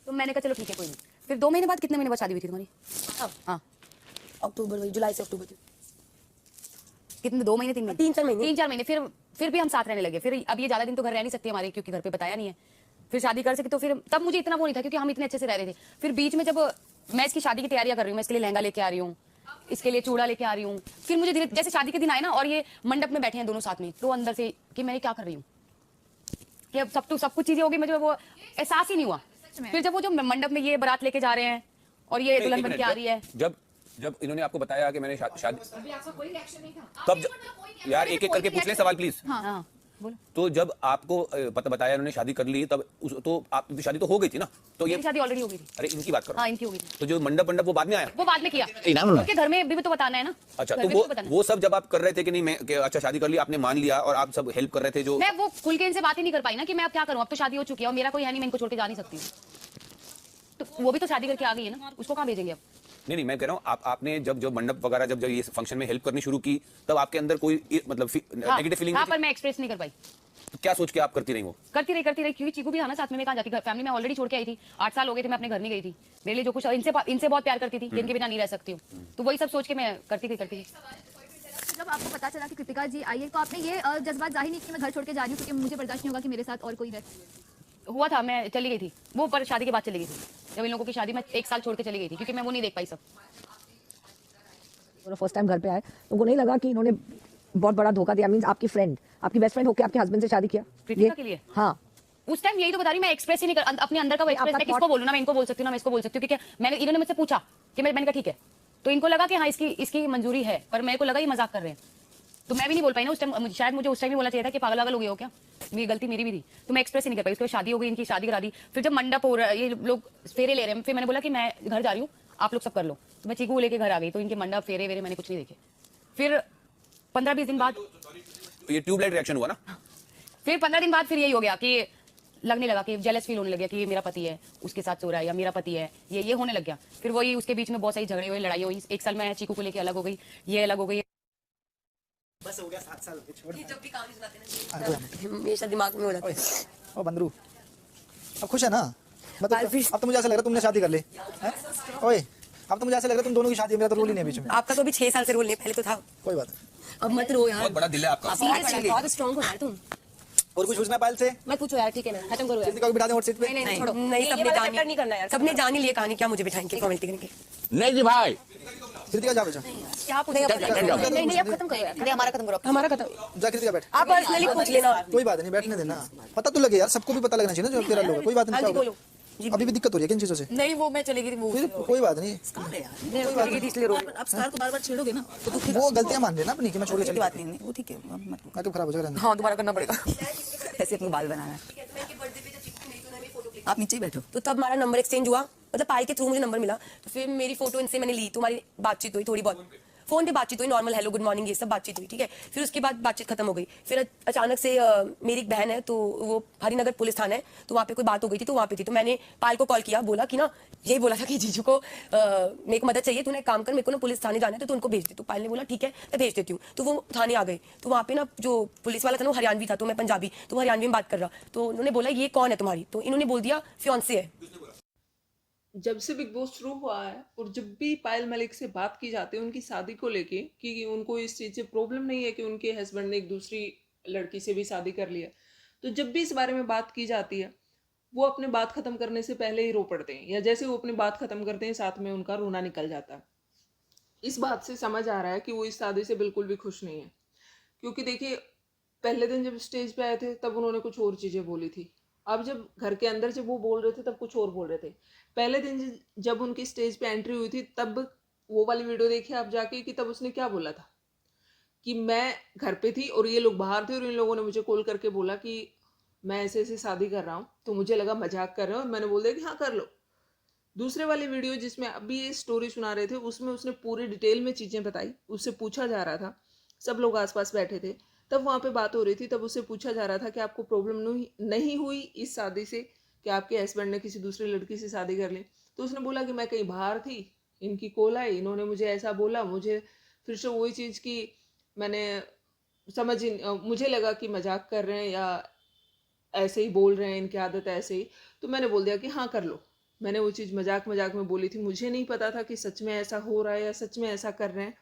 तो मैंने कहा चलो ठीक है कोई नहीं। फिर 2 महीने बाद, कितने महीने बाद शादी हुई थी तुम्हारी? हाँ अक्टूबर, जुलाई से अक्टूबर तक। कितने, 2 महीने 3 महीने? 3-4 महीने। 3-4 महीने। फिर भी हम साथ रहने लगे। फिर अब ये ज्यादा दिन तो घर रह नहीं सकती हमारे, क्योंकि घर पे बताया नहीं है। फिर शादी कर सके तो फिर तब मुझे इतना वो नहीं था, क्योंकि हम इतने अच्छे से रह रहे थे। फिर बीच में जब मैं इसकी शादी की तैयारियां कर रही हूँ, मैं इसके लिए लहंगा लेके आ ररी हूँ, इसके लिए चूड़ा लेके आ रही हूँ, फिर मुझे धीरे जैसे शादी के दिन आए ना और ये मंडप में बैठे हैं दोनों साथ में, तो अंदर से कि मैं क्या कर रही हूँ, कि अब सब कुछ चीजें हो गई, मुझे वो एहसास ही नहीं हुआ। फिर जब वो जो मंडप में ये बारात लेके जा रहे हैं और ये दुल्हन बन के आ रही है, जब इन्होंने आपको बताया कि मैंने शादी, तब यार एक एक करके पूछ ले सवाल प्लीज। हाँ बोलो। तो जब आपको पता बताया इन्होंने शादी कर ली, तब तो आपकी शादी तो हो गई थी ना? तो ये शादी ऑलरेडी हो गई थी। अरे इनकी बात करो। हाँ इनकी हो गई थी। तो जो मंडप वो बाद में आया? वो बाद में किया, क्योंकि घर में भी तो बताना है ना। अच्छा, तो वो सब जब आप कर रहे थे कि नहीं मैं अच्छा शादी कर ली, आपने मान लिया और आप सब हेल्प कर रहे थे, जो मैं वो खुल के इनसे बात ही नहीं कर पाई ना कि मैं अब क्या करूं, अब तो शादी हो चुकी है और मेरा कोई है नहीं, मैं इनको छोड़ के जा नहीं सकती। तो वो भी तो शादी करके आ गई है ना, उसको कहाँ भेजेंगे अब? नहीं मैं कह रहा हूँ आपने जब मंडप वगैरह जब ये फंक्शन में हेल्प करनी शुरू की, तब आपके अंदर कोई मतलब नेगेटिव फीलिंग? हाँ, पर मैं एक्सप्रेस नहीं कर पाई। तो क्या सोच के आप करती रही? वो करती रही, क्योंकि चीकू भी था ना साथ में, मैं कहाँ जाती, फैमिली में ऑलरेडी छोड़ के आई थी। 8 साल हो गए थे, मैं अपने घर नहीं गई थी। मेरे लिए जो कुछ इनसे बहुत प्यार करती थी, इनके बिना नहीं रह सकती हूँ, तो वही सब सोच के मैं करती थी। जब आपको पता चला कि कृतिका जी आई है, तो आपने ये जज्बात जाहिर नहीं कि मैं घर छोड़ के जा रही हूँ क्योंकि मुझे बर्दाश्त नहीं होगा कि मेरे साथ और कोई है? हुआ था, मैं चली गई थी वो, पर शादी के बाद चली गई थी। जब इन लोगों की शादी में 1 साल छोड़ के चली गई थी, क्योंकि मैं वो नहीं देख पाई सब। फर्स्ट टाइम घर पे आए, तुमको नहीं लगा कि इन्होंने बहुत बड़ा धोखा दिया? मींस आपकी फ्रेंड, आपकी बेस्ट फ्रेंड होकर आपके हस्बैंड से शादी किया कृतिका के लिए? हाँ, उस टाइम यही तो बता रही, मैं एक्सप्रेस ही नहीं कर अपने अंदर का वो एक्सप्रेस, मैं किसको बोलूं ना, मैं इनको बोल सकती हूं ना, मैं इसको बोल सकती हूं, क्योंकि मैंने इन्होंने मुझसे पूछा कि मैंने कहा ठीक है, तो इनको लगा कि हाँ इसकी मंजूरी है, पर मेरे को लगा ये मजाक कर रहे हैं, तो मैं भी नहीं बोल पाई ना उस टाइम। शायद मुझे उस टाइम ही बोलना चाहिए था कि पागल हो गए हो क्या, मेरी गलती मेरी भी थी, तो मैं एक्सप्रेस ही नहीं कर पाई। उसके बाद शादी हो गई, इनकी शादी करा दी। फिर जब मंडप हो रहा है, ये लोग फेरे ले रहे हैं, फिर मैंने बोला कि मैं घर जा रही हूँ, आप लोग सब कर लो, तो मैं चीकू को लेके घर आ गई। तो इनके मंडप फेरे वेरे मैंने कुछ नहीं देखे। फिर 15-20 दिन बाद ये ट्यूबलाइट रिएक्शन हुआ ना? फिर 15 दिन बाद फिर यही हो गया कि लगने लगा कि जेलस फील होने लग गया कि ये मेरा पति है, उसके साथ सो रहा है, या मेरा पति है, ये होने लग गया। फिर वही उसके बीच में बहुत सारी झगड़े हुए, लड़ाई हुई। 1 साल में चीकू को लेके अलग हो गई, ये अलग हो गई। बस हो गया 7 साल छोड़। जब भी कहानी सुनाते हैं हमेशा दिमाग में हो जाता है। ओ बंदरू, अब खुश है ना? मतलब अब तो मुझे ऐसा लग रहा है तुमने शादी कर ली है? ओए, अब तो मुझे ऐसा लग रहा है तुम दोनों की शादी है, मेरा तो रोल ही नहीं है बीच में। आपका तो अभी 6 साल से रोल नहीं, पहले तो था। कोई बात नहीं, अब मत रो यार, बहुत बड़ा दिल है आपका। बहुत स्ट्रांग हो यार तुम। और कुछ पूछना है पायल से? मत पूछो यार, ठीक है ना, खत्म करो यार। कृतिका को बिठा दें और सीट पे? नहीं छोड़ो, नहीं सबने जान नहीं करना यार, सबने जान ही लिया कहानी, क्या मुझे बिठाएंगे फॉर्मेलिटी करने के? नहीं जी भाई, कृतिका जा बेटा, क्या पूछ नहीं, अब खत्म करो यार, हमारा खत्म करो, हमारा खत्म। जा कृतिका बैठ। आप पर्सनली पूछ लेना। कोई बात नहीं, बैठने देना, पता तो लगे यार, सबको भी पता लगना चाहिए ना जो तेरा लोग है। कोई बात नहीं, हाँ जी, क्या बोलो। अभी भी दिक्कत हो रही है किन चीजों से? नहीं वो मैं चली गई थी, वो फिर कोई बात नहीं, इसलिए रो। अब स्टार को बार-बार छेड़ोगे ना तो वो गलतियां मान लेना अपनी कि मैं छोड़ के चली बात नहीं, वो ठीक है, मैं तो खराब हो जाएगा। हाँ दोबारा करना पड़ेगा। ऐसे अपने बाल बनाना है। आप नीचे ही बैठो। तो तब हमारा नंबर एक्सचेंज हुआ, मतलब पायल के थ्रू मुझे नंबर मिला, तो फिर मेरी फोटो इनसे मैंने ली, तुम्हारी बातचीत हुई थोड़ी बहुत, फोन पे बातचीत हुई, नॉर्मल हेलो गुड मॉर्निंग ये सब बातचीत हुई, ठीक है। फिर उसके बाद बातचीत खत्म हो गई। फिर अचानक से मेरी एक बहन है, तो वो हरिनगर पुलिस थाना है, तो वहाँ पे कोई बात हो गई थी, तो वहाँ पे थी, तो मैंने पायल को कॉल किया, बोला कि ना यही बोला था कि जीजू को मेरे को मदद चाहिए, तूने काम कर, मेरे को ना पुलिस थाने जाना है, तो तू उनको भेज दे। तो पायल ने बोला ठीक है मैं भेज देती हूँ। तो वो थाने आ गए, तो वहाँ पे ना जो पुलिस वाला था ना वो हरियाणवी था, तो मैं पंजाबी, तो वो हरियाणवी में बात कर रहा, तो उन्होंने बोला ये कौन है तुम्हारी, तो इन्होंने बोल दिया फियांसे है। जब से बिग बॉस शुरू हुआ है और जब भी पायल मलिक से बात की जाती है उनकी शादी को लेके कि उनको इस चीज़ से प्रॉब्लम नहीं है कि उनके हस्बैंड ने एक दूसरी लड़की से भी शादी कर लिया, तो जब भी इस बारे में बात की जाती है वो अपने बात ख़त्म करने से पहले ही रो पड़ते हैं, या जैसे वो अपनी बात ख़त्म करते हैं साथ में उनका रोना निकल जाता है। इस बात से समझ आ रहा है कि वो इस शादी से बिल्कुल भी खुश नहीं है, क्योंकि देखिए पहले दिन जब स्टेज पे आए थे तब उन्होंने कुछ और चीज़ें बोली थी, अब जब घर के अंदर जब वो बोल रहे थे तब कुछ और बोल रहे थे। पहले दिन जब उनकी स्टेज पे एंट्री हुई थी तब वो वाली वीडियो देखिए आप जाके कि तब उसने क्या बोला था कि मैं घर पे थी और ये लोग बाहर थे और इन लोगों ने मुझे कॉल करके बोला कि मैं ऐसे ऐसे शादी कर रहा हूँ, तो मुझे लगा मजाक कर रहे हो और मैंने बोल दिया कि हाँ कर लो। दूसरे वाली वीडियो जिसमें अभी ये स्टोरी सुना रहे थे उसमें उसने पूरी डिटेल में चीज़ें बताई, उससे पूछा जा रहा था, सब लोग आसपास बैठे थे, तब वहाँ पे बात हो रही थी, तब उससे पूछा जा रहा था कि आपको प्रॉब्लम नहीं हुई इस शादी से कि आपके हस्बैंड ने किसी दूसरी लड़की से शादी कर ली, तो उसने बोला कि मैं कहीं बाहर थी, इनकी कॉल आई, इन्होंने मुझे ऐसा बोला, मुझे फिर से वही चीज़ की मैंने मुझे लगा कि मजाक कर रहे हैं या ऐसे ही बोल रहे हैं, इनकी आदत ऐसे ही, तो मैंने बोल दिया कि हाँ कर लो। मैंने वो चीज़ मजाक मजाक में बोली थी, मुझे नहीं पता था कि सच में ऐसा हो रहा है या सच में ऐसा कर रहे हैं।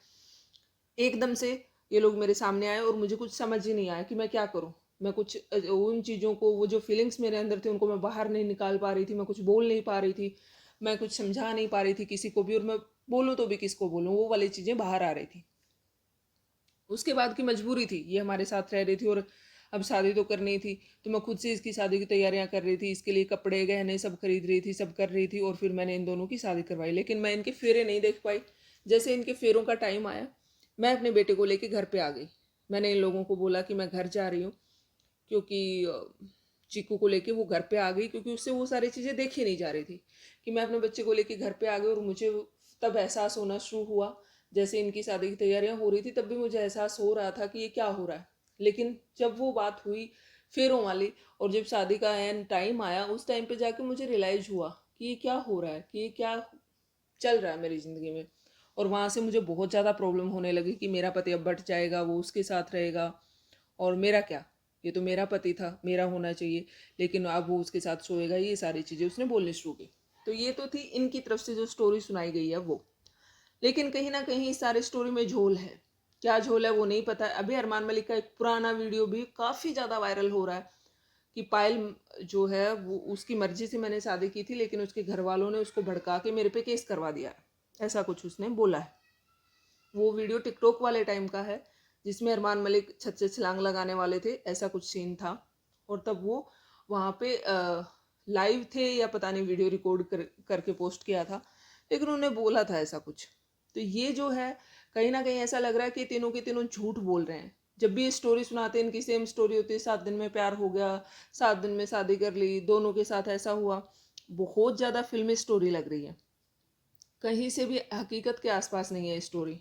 एकदम से ये लोग मेरे सामने आए और मुझे कुछ समझ ही नहीं आया कि मैं क्या करूं। मैं कुछ उन चीज़ों को, वो जो फीलिंग्स मेरे अंदर थे उनको मैं बाहर नहीं निकाल पा रही थी, मैं कुछ बोल नहीं पा रही थी, मैं कुछ समझा नहीं पा रही थी किसी को भी, और मैं बोलूँ तो भी किसको बोलूँ, वो वाली चीज़ें बाहर आ रही थी। उसके बाद की मजबूरी थी, ये हमारे साथ रह रही थी और अब शादी तो करनी थी, तो मैं खुद से इसकी शादी की तैयारियां कर रही थी, इसके लिए कपड़े गहने सब खरीद रही थी, सब कर रही थी, और फिर मैंने इन दोनों की शादी करवाई। लेकिन मैं इनके फेरे नहीं देख पाई। जैसे इनके फेरों का टाइम आया, मैं अपने बेटे को लेके घर पे आ गई। मैंने इन लोगों को बोला कि मैं घर जा रही हूँ, क्योंकि चीकू को लेके वो घर पे आ गई, क्योंकि उससे वो सारी चीज़ें देखी नहीं जा रही थी कि मैं अपने बच्चे को लेके घर पे आ गई। और मुझे तब एहसास होना शुरू हुआ, जैसे इनकी शादी की तैयारियां हो रही थी तब भी मुझे एहसास हो रहा था कि ये क्या हो रहा है। लेकिन जब वो बात हुई फेरों वाली, और जब शादी का एंड टाइम आया, उस टाइम पे जाके मुझे रियलाइज हुआ कि ये क्या हो रहा है, कि ये क्या चल रहा है मेरी ज़िंदगी में। और वहाँ से मुझे बहुत ज़्यादा प्रॉब्लम होने लगी कि मेरा पति अब बट जाएगा, वो उसके साथ रहेगा, और मेरा क्या, ये तो मेरा पति था, मेरा होना चाहिए, लेकिन अब वो उसके साथ सोएगा। ये सारी चीज़ें उसने बोलनी शुरू की। तो ये तो थी इनकी तरफ से जो स्टोरी सुनाई गई है वो। लेकिन कहीं ना कहीं इस सारे स्टोरी में झोल है। क्या झोल है वो नहीं पता है। अभी अरमान मलिक का एक पुराना वीडियो भी काफ़ी ज़्यादा वायरल हो रहा है कि पायल जो है वो उसकी मर्जी से मैंने शादी की थी, लेकिन उसके घर वालों ने उसको भड़का के मेरे पे केस करवा दिया है, ऐसा कुछ उसने बोला है। वो वीडियो टिकटॉक वाले टाइम का है, जिसमें अरमान मलिक छत से छलांग लगाने वाले थे, ऐसा कुछ सीन था। और तब वो वहाँ पे लाइव थे या पता नहीं वीडियो रिकॉर्ड करके पोस्ट किया था, लेकिन उन्होंने बोला था ऐसा कुछ। तो ये जो है कहीं ना कहीं ऐसा लग रहा है कि तीनों के तीनों झूठ बोल रहे हैं। जब भी ये स्टोरी सुनाते हैं, इनकी सेम स्टोरी होती है, 7 दिन में प्यार हो गया, 7 दिन में शादी कर ली, दोनों के साथ ऐसा हुआ। बहुत ज़्यादा फिल्मी स्टोरी लग रही है, कहीं से भी हकीकत के आसपास नहीं है स्टोरी।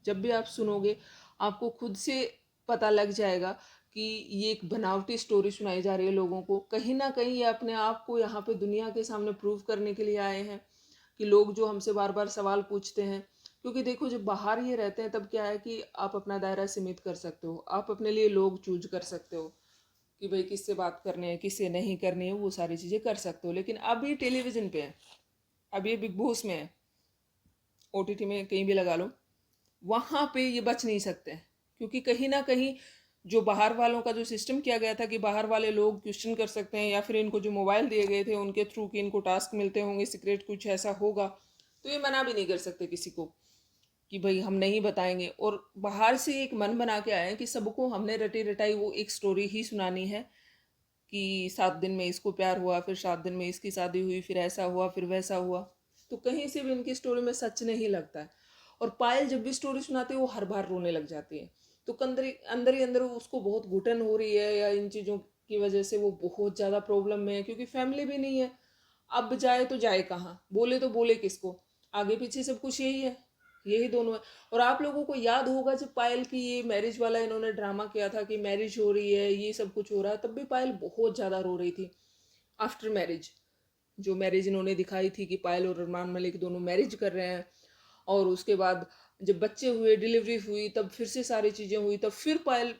जब भी आप सुनोगे आपको खुद से पता लग जाएगा कि ये एक बनावटी स्टोरी सुनाई जा रही है लोगों को। कहीं ना कहीं ये अपने आप को यहाँ पे दुनिया के सामने प्रूव करने के लिए आए हैं कि लोग जो हमसे बार बार सवाल पूछते हैं, क्योंकि देखो जब बाहर ये रहते हैं तब क्या है कि आप अपना दायरा सीमित कर सकते हो, आप अपने लिए लोग चूज कर सकते हो कि भाई किससे बात करनी है किससे नहीं करनी है, वो सारी चीज़ें कर सकते हो। लेकिन अब ये टेलीविज़न पे है, अब ये बिग बॉस में है, OTT में कहीं भी लगा लो, वहाँ पे ये बच नहीं सकते, क्योंकि कहीं ना कहीं जो बाहर वालों का जो सिस्टम किया गया था कि बाहर वाले लोग क्वेश्चन कर सकते हैं, या फिर इनको जो मोबाइल दिए गए थे उनके थ्रू कि इनको टास्क मिलते होंगे सीक्रेट कुछ ऐसा होगा, तो ये मना भी नहीं कर सकते किसी को कि भाई हम नहीं बताएंगे। और बाहर से एक मन बना के आए हैं कि सबको हमने रटी रटाई वो एक स्टोरी ही सुनानी है कि 7 दिन में इसको प्यार हुआ, फिर 7 दिन में इसकी शादी हुई, फिर ऐसा हुआ, फिर वैसा हुआ। तो कहीं से भी इनकी स्टोरी में सच नहीं लगता है। और पायल जब भी स्टोरी सुनाती है वो हर बार रोने लग जाती है, तो अंदर ही अंदर उसको बहुत घुटन हो रही है, या इन चीज़ों की वजह से वो बहुत ज़्यादा प्रॉब्लम में है, क्योंकि फैमिली भी नहीं है। अब जाए तो जाए कहाँ, बोले तो बोले किसको, आगे पीछे सब कुछ यही है, यही दोनों है। और आप लोगों को याद होगा जब पायल की ये मैरिज वाला इन्होंने ड्रामा किया था कि मैरिज हो रही है, ये सब कुछ हो रहा है, तब भी पायल बहुत ज़्यादा रो रही थी। आफ्टर मैरिज जो मैरिज इन्होंने दिखाई थी कि पायल और अरमान मलिक दोनों मैरिज कर रहे हैं, और उसके बाद जब बच्चे हुए, डिलीवरी हुई, तब फिर से सारी चीज़ें हुई, तब फिर पायल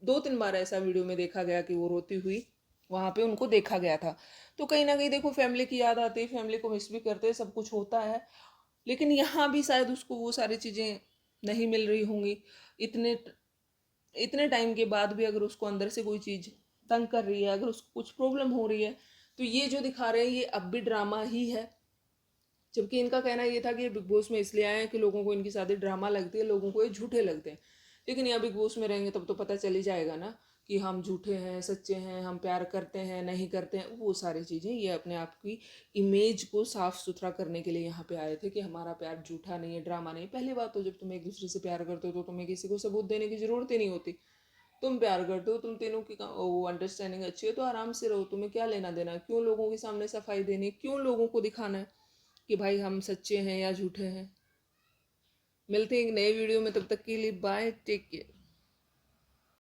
2-3 बार ऐसा वीडियो में देखा गया कि वो रोती हुई वहाँ पे उनको देखा गया था। तो कहीं ना कहीं देखो फैमिली की याद आती है, फैमिली को मिस भी करते हैं, सब कुछ होता है। लेकिन यहाँ भी शायद उसको वो सारी चीज़ें नहीं मिल रही होंगी। इतने इतने टाइम के बाद भी अगर उसको अंदर से कोई चीज़ तंग कर रही है, अगर उसको कुछ प्रॉब्लम हो रही है, तो ये जो दिखा रहे हैं ये अब भी ड्रामा ही है। जबकि इनका कहना ये था कि ये बिग बॉस में इसलिए आए हैं कि लोगों को इनकी शादी ड्रामा लगती है, लोगों को ये झूठे लगते हैं। लेकिन यहाँ बिग बॉस में रहेंगे तब तो पता चल ही जाएगा ना कि हम झूठे हैं सच्चे हैं, हम प्यार करते हैं नहीं करते हैं, वो सारी चीज़ें। ये अपने आप की इमेज को साफ सुथरा करने के लिए यहाँ पे आए थे कि हमारा प्यार झूठा नहीं है, ड्रामा नहीं। पहली बात तो जब तुम एक दूसरे से प्यार करते हो तो तुम्हें किसी को सबूत देने की ज़रूरत ही नहीं होती। तुम प्यार करते हो, तुम तीनों की वो अंडरस्टैंडिंग अच्छी है तो आराम से रहो, तुम्हें क्या लेना देना, क्यों लोगों के सामने सफाई देनी, क्यों लोगों को दिखाना है कि भाई हम सच्चे हैं या झूठे हैं। मिलते हैं एक नए वीडियो में, तब तक के लिए बाय, टेक केयर।